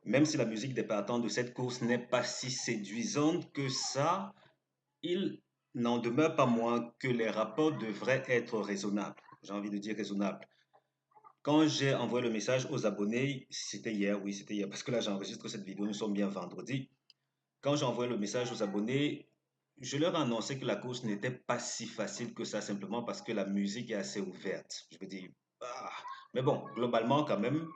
Même si la musique des partants de cette course n'est pas si séduisante que ça, il n'en demeure pas moins que les rapports devraient être raisonnables. J'ai envie de dire raisonnables. Quand j'ai envoyé le message aux abonnés, c'était hier, oui, c'était hier, parce que là j'enregistre cette vidéo, nous sommes bien vendredi. Quand j'ai envoyé le message aux abonnés, je leur ai annoncé que la course n'était pas si facile que ça, simplement parce que la musique est assez ouverte. Je veux dire, ah. Mais bon, globalement quand même,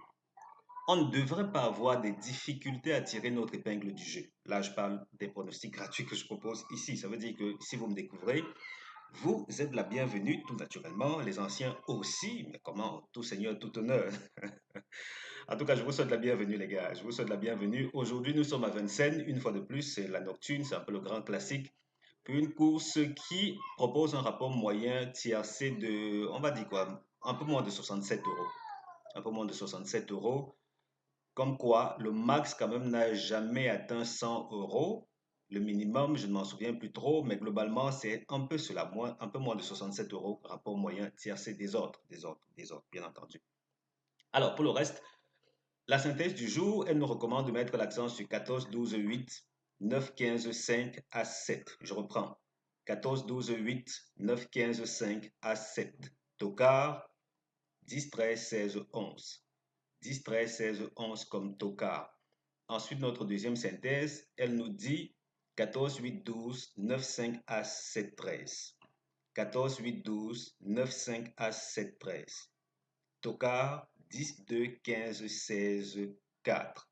on ne devrait pas avoir des difficultés à tirer notre épingle du jeu. Là, je parle des pronostics gratuits que je propose ici. Ça veut dire que si vous me découvrez, vous êtes la bienvenue, tout naturellement. Les anciens aussi, mais comment? Tout seigneur, tout honneur. En tout cas, je vous souhaite la bienvenue, les gars. Je vous souhaite la bienvenue. Aujourd'hui, nous sommes à Vincennes. Une fois de plus, c'est la nocturne, c'est un peu le grand classique. Pour une course qui propose un rapport moyen tiercé de, on va dire quoi, un peu moins de 67 euros. Un peu moins de 67 euros. Comme quoi, le max quand même n'a jamais atteint 100 euros. Le minimum, je ne m'en souviens plus trop, mais globalement, c'est un peu cela, un peu moins de 67 euros, rapport moyen tiercé des autres, bien entendu. Alors, pour le reste, la synthèse du jour, elle nous recommande de mettre l'accent sur 14, 12, 8, 9, 15, 5 à 7. Je reprends. 14, 12, 8, 9, 15, 5 à 7. Tocard, 10, 13, 16, 11. 10, 13, 16, 11 comme tocard. Ensuite, notre deuxième synthèse, elle nous dit 14, 8, 12, 9, 5 à 7, 13. 14, 8, 12, 9, 5 à 7, 13. Tocard, 10, 2, 15, 16, 4.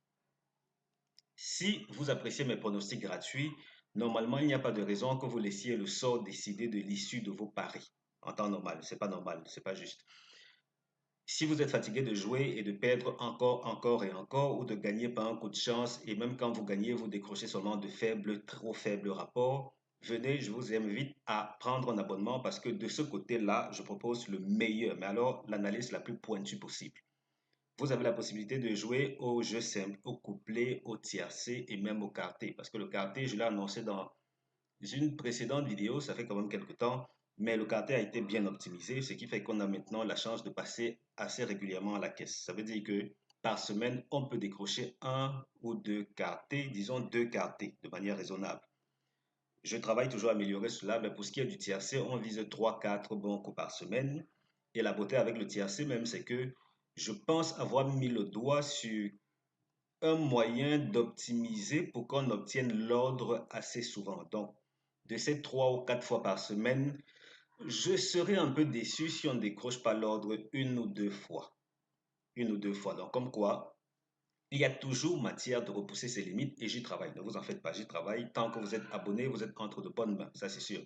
Si vous appréciez mes pronostics gratuits, normalement, il n'y a pas de raison que vous laissiez le sort décider de l'issue de vos paris. En temps normal, c'est pas juste. Si vous êtes fatigué de jouer et de perdre encore et encore, ou de gagner par un coup de chance, et même quand vous gagnez, vous décrochez seulement de faibles, trop faibles rapports, venez, je vous invite à prendre un abonnement parce que de ce côté-là, je propose le meilleur, mais alors l'analyse la plus pointue possible. Vous avez la possibilité de jouer au jeu simple, au couplet, au tiercé et même au quarté. Parce que le quarté, je l'ai annoncé dans une précédente vidéo, ça fait quand même quelques temps, mais le quarté a été bien optimisé, ce qui fait qu'on a maintenant la chance de passer assez régulièrement à la caisse. Ça veut dire que par semaine, on peut décrocher un ou deux quartés, disons deux quartés, de manière raisonnable. Je travaille toujours à améliorer cela, mais pour ce qui est du tiercé, on vise 3-4 bons coups par semaine. Et la beauté avec le tiercé même, c'est que je pense avoir mis le doigt sur un moyen d'optimiser pour qu'on obtienne l'ordre assez souvent. Donc, de ces 3 ou 4 fois par semaine, je serais un peu déçu si on ne décroche pas l'ordre une ou deux fois. Une ou deux fois. Donc, comme quoi, il y a toujours matière de repousser ses limites et j'y travaille. Ne vous en faites pas, j'y travaille. Tant que vous êtes abonné, vous êtes entre de bonnes mains, ça c'est sûr.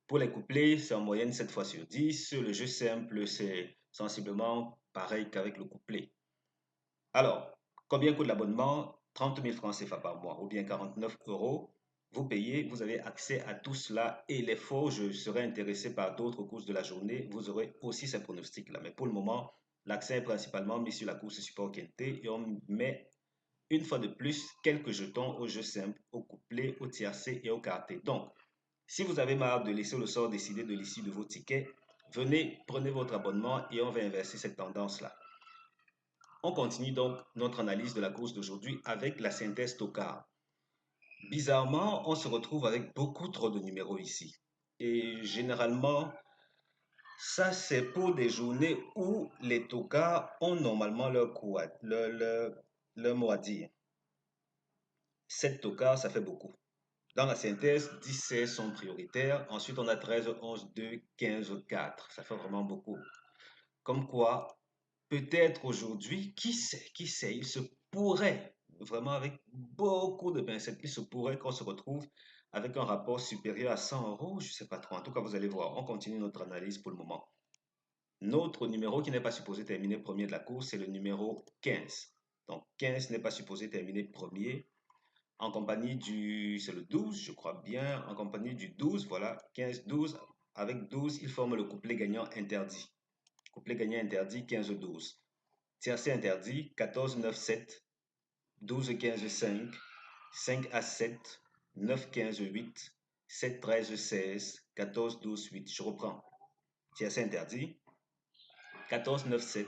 Pour les couplets, c'est en moyenne 7 fois sur 10. Le jeu simple, c'est sensiblement pareil qu'avec le couplet. Alors, combien coûte l'abonnement? 30 000 francs CFA par mois ou bien 49 euros. Vous payez, vous avez accès à tout cela et les fois je serai intéressé par d'autres courses de la journée, vous aurez aussi ces pronostics-là. Mais pour le moment, l'accès est principalement mis sur la course Support Quintet et on met une fois de plus quelques jetons au jeu simple, au couplet, au tiercé et au quarté. Donc, si vous avez marre de laisser le sort décider de l'issue de vos tickets, venez, prenez votre abonnement et on va inverser cette tendance-là. On continue donc notre analyse de la course d'aujourd'hui avec la synthèse Tocard. Bizarrement, on se retrouve avec beaucoup trop de numéros ici. Et généralement, ça c'est pour des journées où les tocards ont normalement leur mot à dire. 7 tocards, ça fait beaucoup. Dans la synthèse, 10, 16 sont prioritaires. Ensuite, on a 13, 11, 2, 15, 4. Ça fait vraiment beaucoup. Comme quoi, peut-être aujourd'hui, qui sait, il se pourrait, vraiment avec beaucoup de pincettes, il se pourrait qu'on se retrouve avec un rapport supérieur à 100 euros, je ne sais pas trop. En tout cas, vous allez voir, on continue notre analyse pour le moment. Notre numéro qui n'est pas supposé terminer premier de la course, c'est le numéro 15. Donc 15 n'est pas supposé terminer premier. En compagnie c'est le 12, je crois bien, en compagnie du 12, voilà, 15, 12. Avec 12, il forme le couplet gagnant interdit. Couplet gagnant interdit, 15, 12. Tiercé interdit, 14, 9, 7, 12, 15, 5, 5 à 7, 9, 15, 8, 7, 13, 16, 14, 12, 8. Je reprends. Tiercé interdit, 14, 9, 7,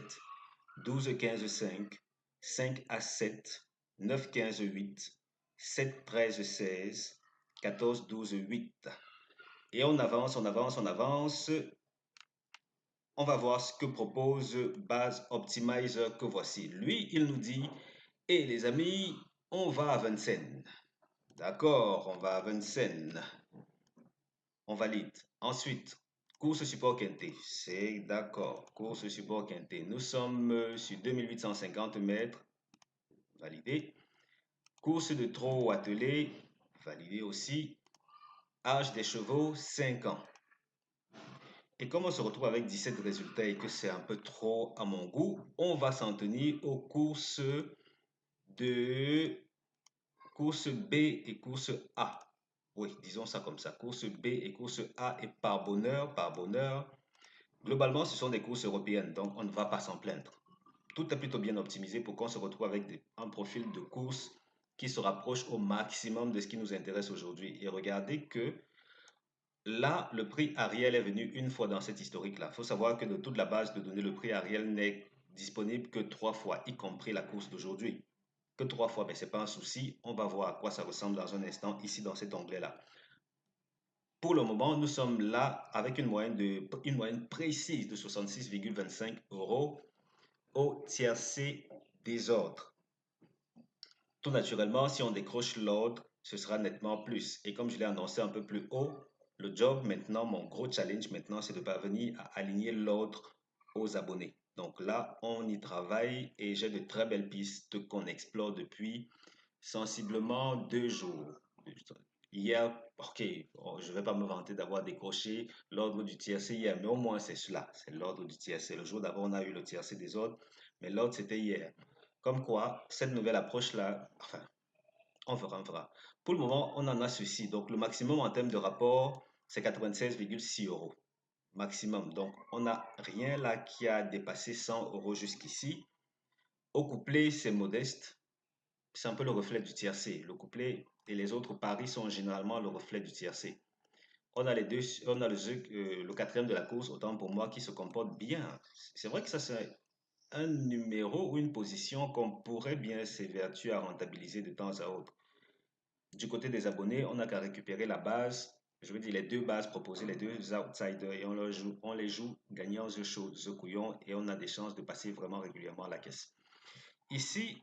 12, 15, 5, 5 à 7, 9, 15, 8, 7, 13, 16, 14, 12, 8. Et on avance, on avance, on avance. On va voir ce que propose Base Optimizer que voici. Lui, il nous dit, et les amis, on va à Vincennes. D'accord, on va à Vincennes. On valide. Ensuite, course support quinté. C'est d'accord. Course support quinté. Nous sommes sur 2850 mètres. Validé. Course de trot attelé. Validé aussi. Âge des chevaux, 5 ans. Et comme on se retrouve avec 17 résultats et que c'est un peu trop à mon goût, on va s'en tenir aux courses de course B et course A. Oui, disons ça comme ça. Course B et course A et par bonheur, globalement, ce sont des courses européennes, donc on ne va pas s'en plaindre. Tout est plutôt bien optimisé pour qu'on se retrouve avec un profil de course qui se rapproche au maximum de ce qui nous intéresse aujourd'hui. Et regardez que là, le prix Ariel est venu une fois dans cet historique-là. Il faut savoir que de toute la base de données, le prix Ariel n'est disponible que 3 fois, y compris la course d'aujourd'hui. Que 3 fois, mais ce n'est pas un souci. On va voir à quoi ça ressemble dans un instant, ici dans cet onglet-là. Pour le moment, nous sommes là avec une moyenne précise de 66,25 euros au tiercé des ordres. Tout naturellement, si on décroche l'ordre, ce sera nettement plus. Et comme je l'ai annoncé un peu plus haut, le job maintenant, mon gros challenge maintenant, c'est de parvenir à aligner l'ordre aux abonnés. Donc là, on y travaille et j'ai de très belles pistes qu'on explore depuis sensiblement 2 jours. Hier, ok, je ne vais pas me vanter d'avoir décroché l'ordre du tiercé hier, mais au moins c'est cela, c'est l'ordre du tiercé. Le jour d'avant, on a eu le tiercé des ordres, mais l'ordre c'était hier. Comme quoi, cette nouvelle approche-là, enfin, on verra, on verra. Pour le moment, on en a ceci. Donc, le maximum en termes de rapport, c'est 96,6 euros. Maximum. Donc, on n'a rien là qui a dépassé 100 euros jusqu'ici. Au couplet, c'est modeste. C'est un peu le reflet du tiercé. Le couplet et les autres paris sont généralement le reflet du tiercé. On a les deux, on a le quatrième de la course, autant pour moi, qui se comporte bien. C'est vrai que ça, c'est un numéro ou une position qu'on pourrait bien s'évertuer à rentabiliser de temps à autre. Du côté des abonnés, on n'a qu'à récupérer la base, je veux dire les deux bases proposées, les deux outsiders, et on les joue gagnant The Show, The Couillon, et on a des chances de passer vraiment régulièrement à la caisse. Ici,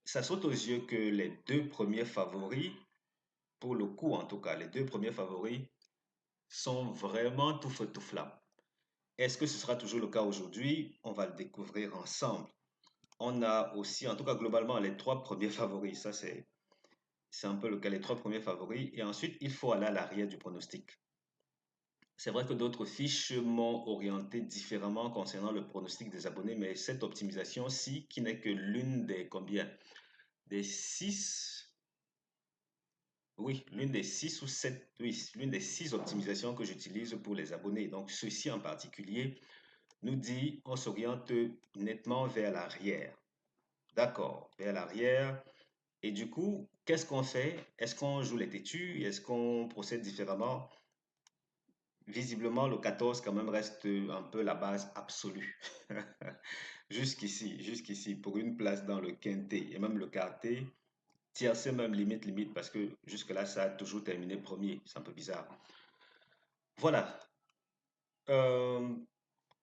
ça saute aux yeux que les deux premiers favoris, pour le coup en tout cas, les deux premiers favoris sont vraiment tout feu tout flamme. Est-ce que ce sera toujours le cas aujourd'hui? On va le découvrir ensemble. On a aussi, en tout cas globalement, les trois premiers favoris. Ça, c'est un peu le cas, les trois premiers favoris. Et ensuite, il faut aller à l'arrière du pronostic. C'est vrai que d'autres fiches m'ont orienté différemment concernant le pronostic des abonnés, mais cette optimisation-ci, qui n'est que l'une des combien? Des 6, oui, l'une des 6 ou 7, oui, l'une des 6 optimisations que j'utilise pour les abonnés. Donc, ceci en particulier nous dit on s'oriente nettement vers l'arrière. D'accord, vers l'arrière. Et du coup, qu'est-ce qu'on fait? Est-ce qu'on joue les têtus? Est-ce qu'on procède différemment? Visiblement, le 14 quand même reste un peu la base absolue. Jusqu'ici, pour une place dans le quintet et même le quartet, tiercé même limite, parce que jusque-là, ça a toujours terminé premier. C'est un peu bizarre. Voilà. Euh,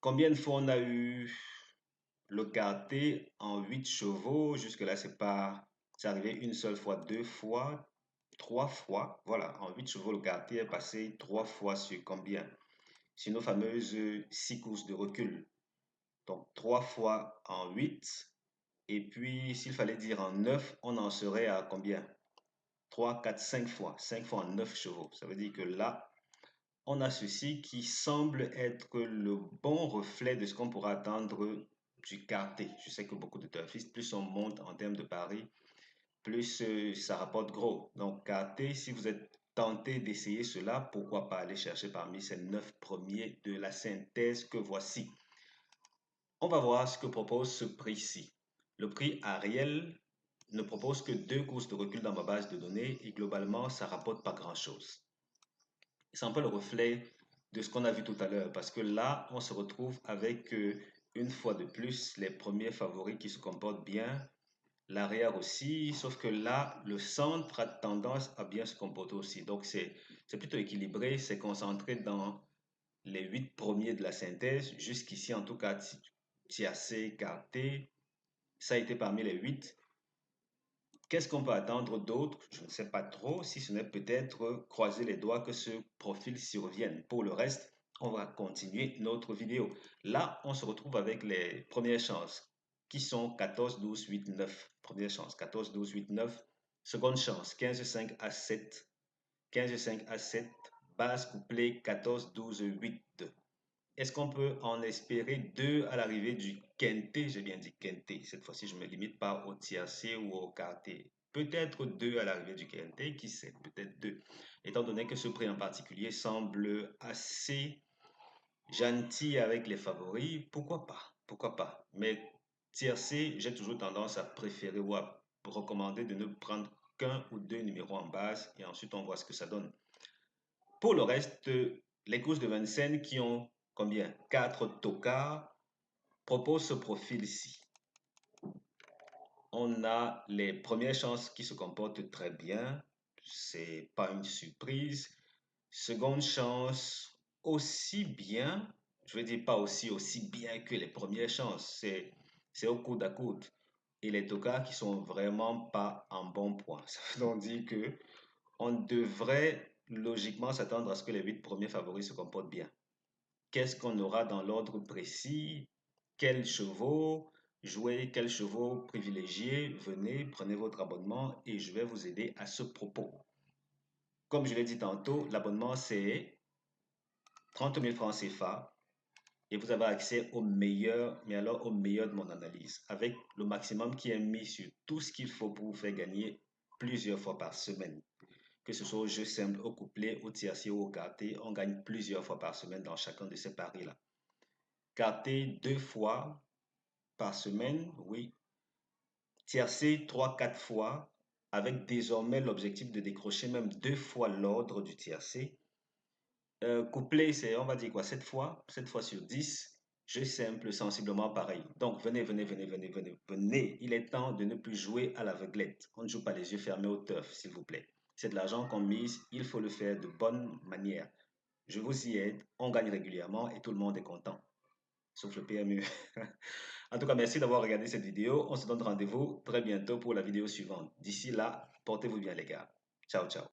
Combien de fois on a eu le quartet en 8 chevaux? Jusque-là, c'est arrivé une seule fois, 2 fois, 3 fois. Voilà, en 8 chevaux, le quartet est passé 3 fois sur combien? Sur nos fameuses 6 courses de recul. Donc 3 fois en 8. Et puis, s'il fallait dire en 9, on en serait à combien? 3, 4, 5 fois. 5 fois en 9 chevaux. Ça veut dire que là, on a ceci qui semble être le bon reflet de ce qu'on pourra attendre du quartet. Je sais que beaucoup de turfistes, plus on monte en termes de paris, plus ça rapporte gros. Donc, quartet, si vous êtes tenté d'essayer cela, pourquoi pas aller chercher parmi ces 9 premiers de la synthèse que voici. On va voir ce que propose ce prix-ci. Le prix Ariel ne propose que 2 courses de recul dans ma base de données et globalement, ça rapporte pas grand-chose. C'est un peu le reflet de ce qu'on a vu tout à l'heure parce que là, on se retrouve avec une fois de plus les premiers favoris qui se comportent bien. l'arrière aussi, sauf que là, le centre a tendance à bien se comporter aussi. Donc, c'est plutôt équilibré, c'est concentré dans les 8 premiers de la synthèse. Jusqu'ici, en tout cas, Tiercé, Carté, ça a été parmi les 8. Qu'est-ce qu'on peut attendre d'autre? Je ne sais pas trop, si ce n'est peut-être croiser les doigts que ce profil survienne. Pour le reste, on va continuer notre vidéo. Là, on se retrouve avec les premières chances, qui sont 14, 12, 8, 9. Première chance, 14, 12, 8, 9. Seconde chance, 15, 5 à 7. 15, 5 à 7. Base couplée, 14, 12, 8. Est-ce qu'on peut en espérer deux à l'arrivée du quintet? J'ai bien dit quintet. Cette fois-ci, je ne me limite pas au tiercé ou au quartet. Peut-être deux à l'arrivée du quintet, qui sait, peut-être deux. Étant donné que ce prix en particulier semble assez gentil avec les favoris, pourquoi pas? Pourquoi pas? Mais tiercé, j'ai toujours tendance à préférer ou à recommander de ne prendre qu'un ou deux numéros en base et ensuite on voit ce que ça donne. Pour le reste, les courses de Vincennes qui ont combien? 4 tocards proposent ce profil-ci. On a les premières chances qui se comportent très bien, c'est pas une surprise. Seconde chance aussi bien, je veux dire pas aussi bien que les premières chances, c'est au coude à coude. Et les tocards qui sont vraiment pas en bon point. Ça veut donc dire que on devrait logiquement s'attendre à ce que les 8 premiers favoris se comportent bien. Qu'est-ce qu'on aura dans l'ordre précis? Quels chevaux jouer? Quels chevaux privilégier? Venez, prenez votre abonnement et je vais vous aider à ce propos. Comme je l'ai dit tantôt, l'abonnement c'est 30 000 francs CFA et vous avez accès au meilleur, mais alors au meilleur de mon analyse, avec le maximum qui est mis sur tout ce qu'il faut pour vous faire gagner plusieurs fois par semaine. Que ce soit au jeu simple, au couplet, au tiercé ou au quarté, on gagne plusieurs fois par semaine dans chacun de ces paris-là. Quarté 2 fois par semaine, oui. Tiercé 3, 4 fois, avec désormais l'objectif de décrocher même 2 fois l'ordre du tiercé. Couplet, c'est, on va dire quoi, 7 fois, 7 fois sur 10. Jeu simple, sensiblement pareil. Donc, venez, venez, venez, venez, venez, venez. Il est temps de ne plus jouer à l'aveuglette. On ne joue pas les yeux fermés au turf, s'il vous plaît. C'est de l'argent qu'on mise, il faut le faire de bonne manière. Je vous y aide, on gagne régulièrement et tout le monde est content, sauf le PMU. En tout cas, merci d'avoir regardé cette vidéo. On se donne rendez-vous très bientôt pour la vidéo suivante. D'ici là, portez-vous bien les gars. Ciao, ciao.